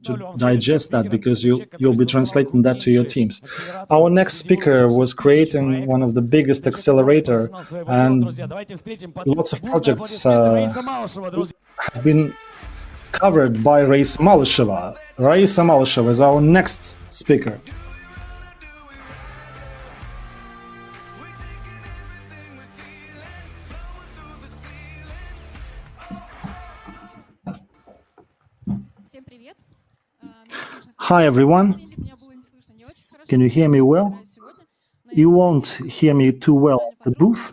to digest that, because you'll be translating that to your teams. Our next speaker was creating one of the biggest accelerator, and lots of projects have been covered by Raisa Malisheva. Raisa Malisheva is our next speaker. Hi everyone, can you hear me well? You won't hear me too well at the booth,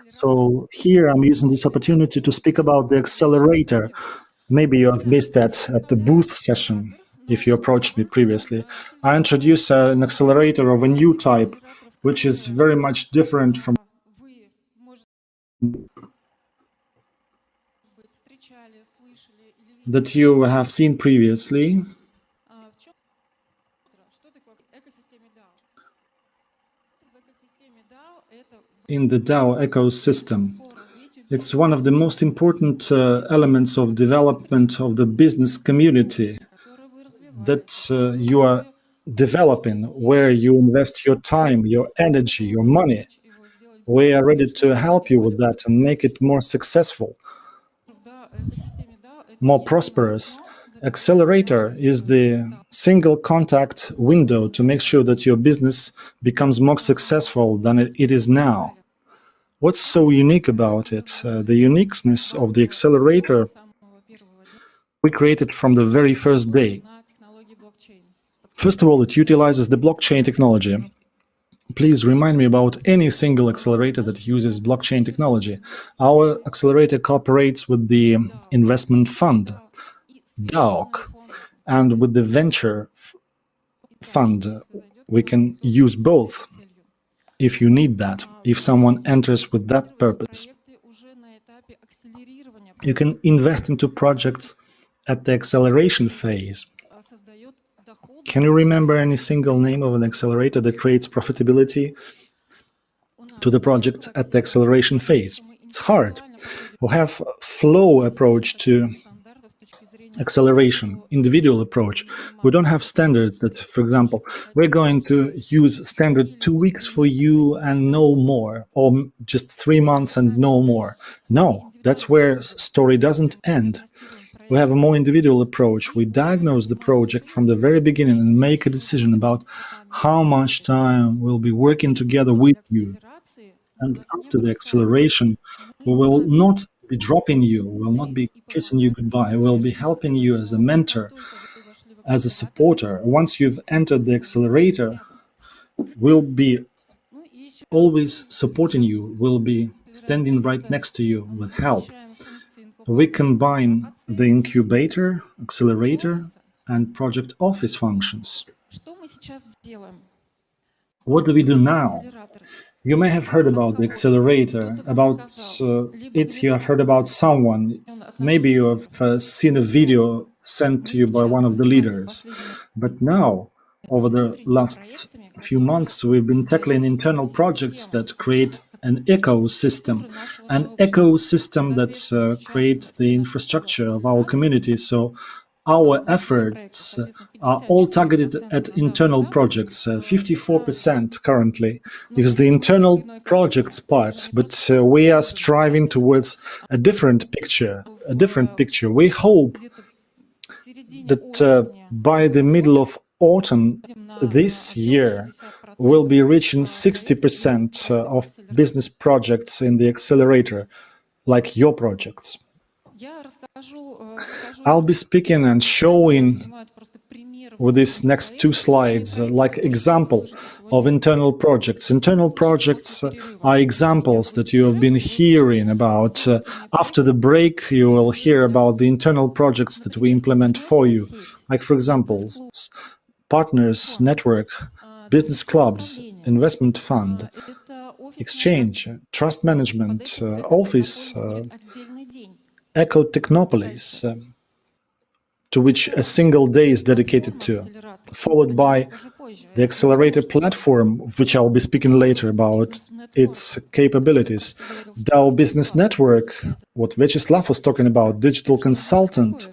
so here I'm using this opportunity to speak about the accelerator. Maybe you have missed that at the booth session if you approached me previously. I introduce an accelerator of a new type, which is very much different from that you have seen previously. In the DAO ecosystem. It's one of the most important elements of development of the business community that you are developing, where you invest your time, your energy, your money. We are ready to help you with that and make it more successful, more prosperous. Accelerator is the single contact window to make sure that your business becomes more successful than it is now. What's so unique about it? The uniqueness of the accelerator we created from the very first day. First of all, it utilizes the blockchain technology. Please remind me about any single accelerator that uses blockchain technology. Our accelerator cooperates with the investment fund, DAO, and with the venture fund. We can use both if you need that, if someone enters with that purpose. You can invest into projects at the acceleration phase. Can you remember any single name of an accelerator that creates profitability to the project at the acceleration phase? It's hard. We have flow approach to acceleration, individual approach. We don't have standards that, for example, we're going to use standard 2 weeks for you and no more, or just 3 months and no more. No, that's where story doesn't end. We have a more individual approach. We diagnose the project from the very beginning and make a decision about how much time we'll be working together with you. And after the acceleration, we will not be dropping you, will not be kissing you goodbye, we'll be helping you as a mentor, as a supporter. Once you've entered the accelerator, we'll be always supporting you, we'll be standing right next to you with help. We combine the incubator, accelerator, and project office functions. What do we do now? You may have heard about the accelerator, about it you have heard about someone. Maybe you have seen a video sent to you by one of the leaders. But now, over the last few months, we've been tackling internal projects that create an ecosystem that creates the infrastructure of our community. So our efforts are all targeted at internal projects, 54% currently is the internal projects part, but we are striving towards a different picture, We hope that by the middle of autumn this year, we'll be reaching 60% of business projects in the accelerator, like your projects. I'll be speaking and showing with these next 2 slides like example of internal projects. Internal projects are examples that you have been hearing about. After the break, you will hear about the internal projects that we implement for you. Like, for example, partners, network, business clubs, investment fund, exchange, trust management, office, eco-technopolis, to which a single day is dedicated to, followed by the accelerator platform, which I'll be speaking later about its capabilities, DAO Business Network, what Vyacheslav was talking about, digital consultant,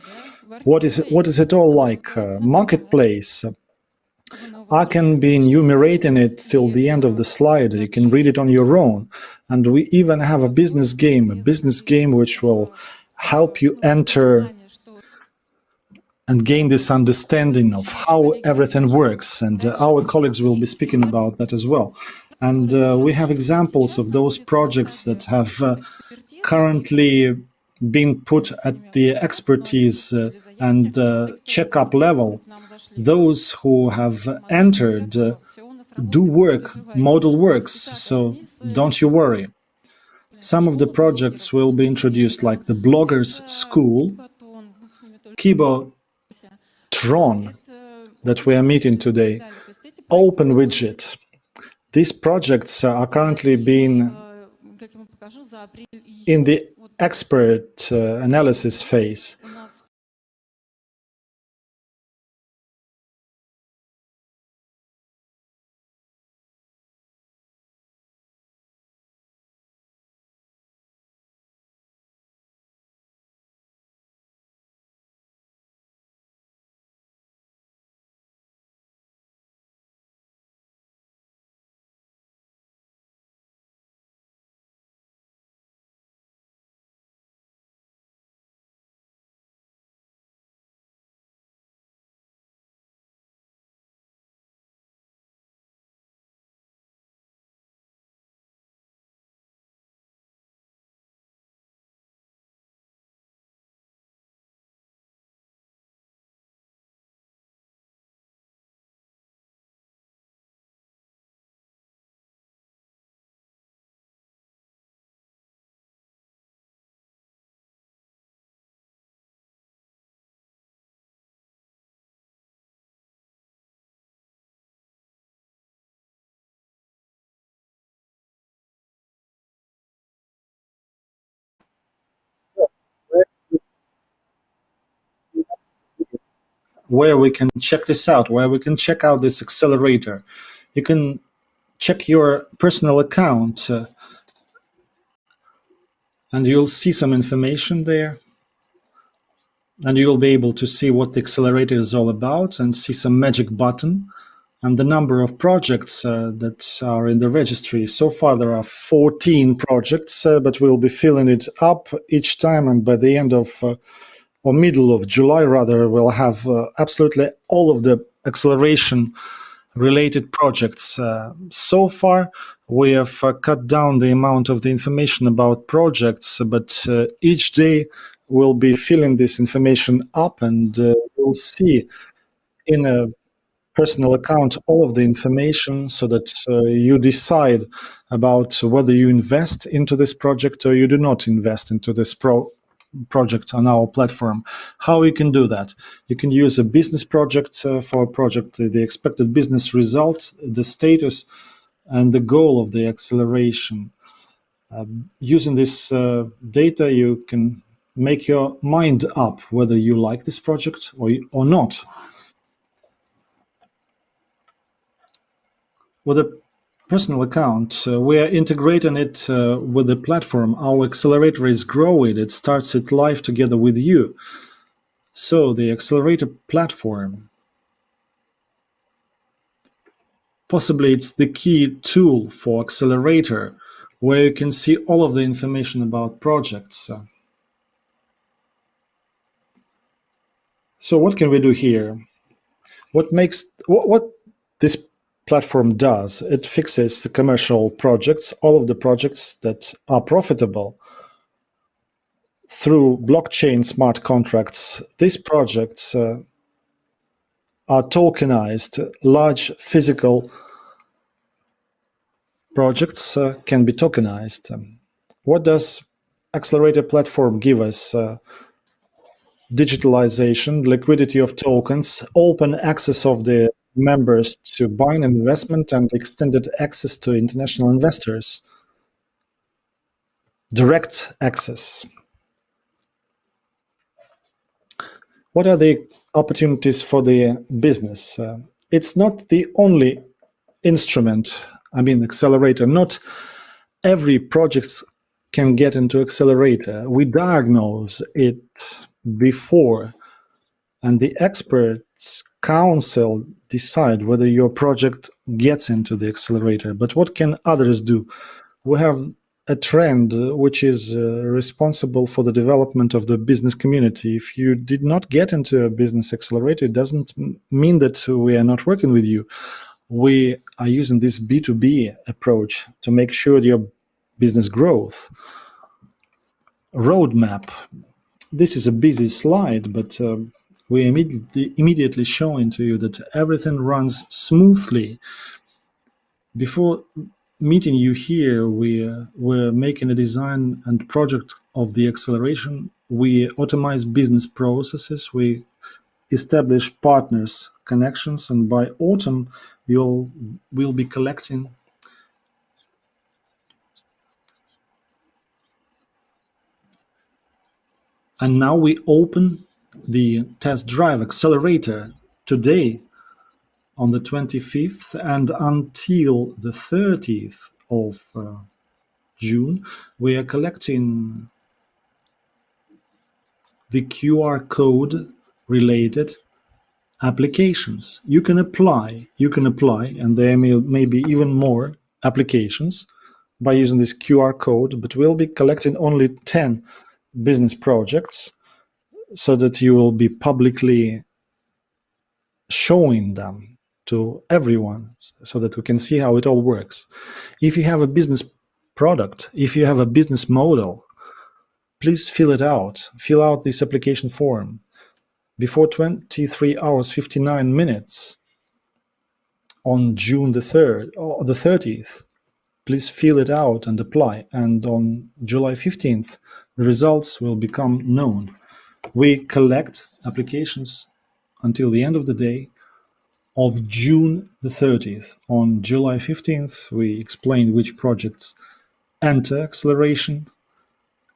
What is it all like? Marketplace. I can be enumerating it till the end of the slide. You can read it on your own. And we even have a business game which will help you enter and gain this understanding of how everything works. And our colleagues will be speaking about that as well. And we have examples of those projects that have currently been put at the expertise and checkup level. Those who have entered do work, model works, so don't you worry. Some of the projects will be introduced, like the Bloggers School, Kibotron that we are meeting today, Open Widget. These projects are currently being in the expert analysis phase. Where we can check this out, where we can check out this accelerator. You can check your personal account and you'll see some information there. And you'll be able to see what the accelerator is all about and see some magic button and the number of projects that are in the registry. So far, there are 14 projects, but we'll be filling it up each time. And by the end of, or middle of July, rather, we'll have absolutely all of the acceleration related projects. So far, we have cut down the amount of the information about projects, but each day we'll be filling this information up, and you'll see in a personal account all of the information so that you decide about whether you invest into this project or you do not invest into this project on our platform. How you can do that? You can use a business project for a project, the expected business result, the status, and the goal of the acceleration. Using this data, you can make your mind up whether you like this project or not. With a personal account, we are integrating it with the platform. Our accelerator is growing. It starts it live together with you. So the accelerator platform, possibly it's the key tool for accelerator, where you can see all of the information about projects. So what can we do here? What this platform does, it fixes the commercial projects, all of the projects that are profitable through blockchain smart contracts. These projects are tokenized. Large physical projects can be tokenized. What does Accelerator platform give us? Digitalization, liquidity of tokens, open access of the members to buying investment, and extended access to international investors. Direct access. What are the opportunities for the business? It's not the only instrument, accelerator. Not every project can get into accelerator. We diagnose it before and the experts council decide whether your project gets into the accelerator. But what can others do? We have a trend which is responsible for the development of the business community. If you did not get into a business accelerator, it doesn't mean that we are not working with you. We are using this B2B approach to make sure your business growth. Roadmap. This is a busy slide, but we immediately showing to you that everything runs smoothly. Before meeting you here, we're making a design and project of the acceleration. We automate business processes. We establish partners, connections, and by autumn, we'll be collecting. And now we open the test drive accelerator today on the 25th, and until the 30th of June, we are collecting the QR code related applications. You can apply, and there may be even more applications by using this QR code, but we'll be collecting only 10 business projects so that you will be publicly showing them to everyone so that we can see how it all works. If you have a business product, if you have a business model, please fill it out. Fill out this application form before 23 hours 59 minutes on June the 3rd or the 30th. Please fill it out and apply. And on July 15th, the results will become known. We collect applications until the end of the day of June the 30th. On July 15th, we explain which projects enter acceleration.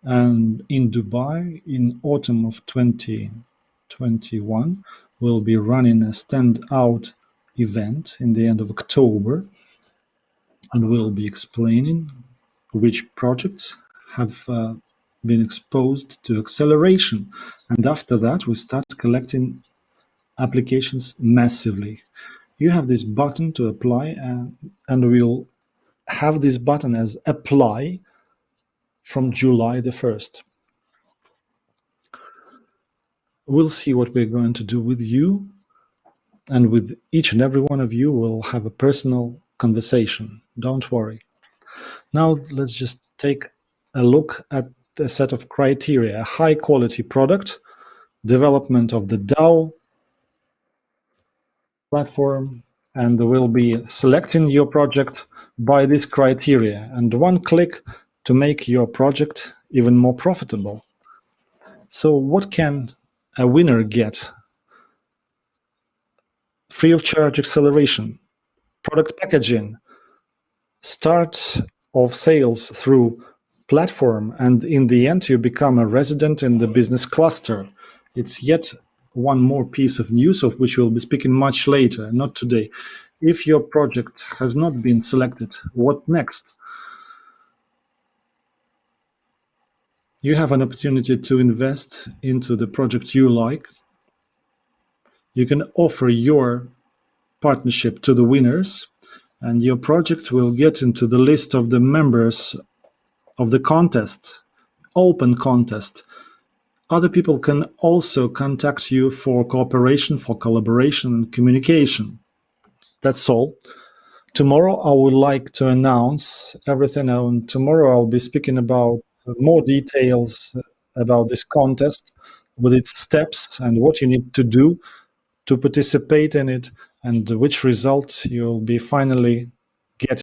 And in Dubai, in autumn of 2021, we'll be running a standout event in the end of October. And we'll be explaining which projects have been exposed to acceleration. And after that, we start collecting applications massively. You have this button to apply, and we'll have this button as apply from July the 1st. We'll see what we're going to do with you, and with each and every one of you, we'll have a personal conversation. Don't worry. Now, let's just take a look at a set of criteria: a high quality product, development of the DAO platform, and we'll be selecting your project by this criteria, and one click to make your project even more profitable. So what can a winner get? Free of charge acceleration, product packaging, start of sales through platform, and in the end you become a resident in the business cluster. It's yet one more piece of news of which we'll be speaking much later, not today. If your project has not been selected, what next? You have an opportunity to invest into the project you like. You can offer your partnership to the winners, and your project will get into the list of the members of the contest, open contest. Other people can also contact you for cooperation, for collaboration, and communication. That's all. Tomorrow I would like to announce everything, and tomorrow I'll be speaking about more details about this contest with its steps and what you need to do to participate in it, and which result you'll be finally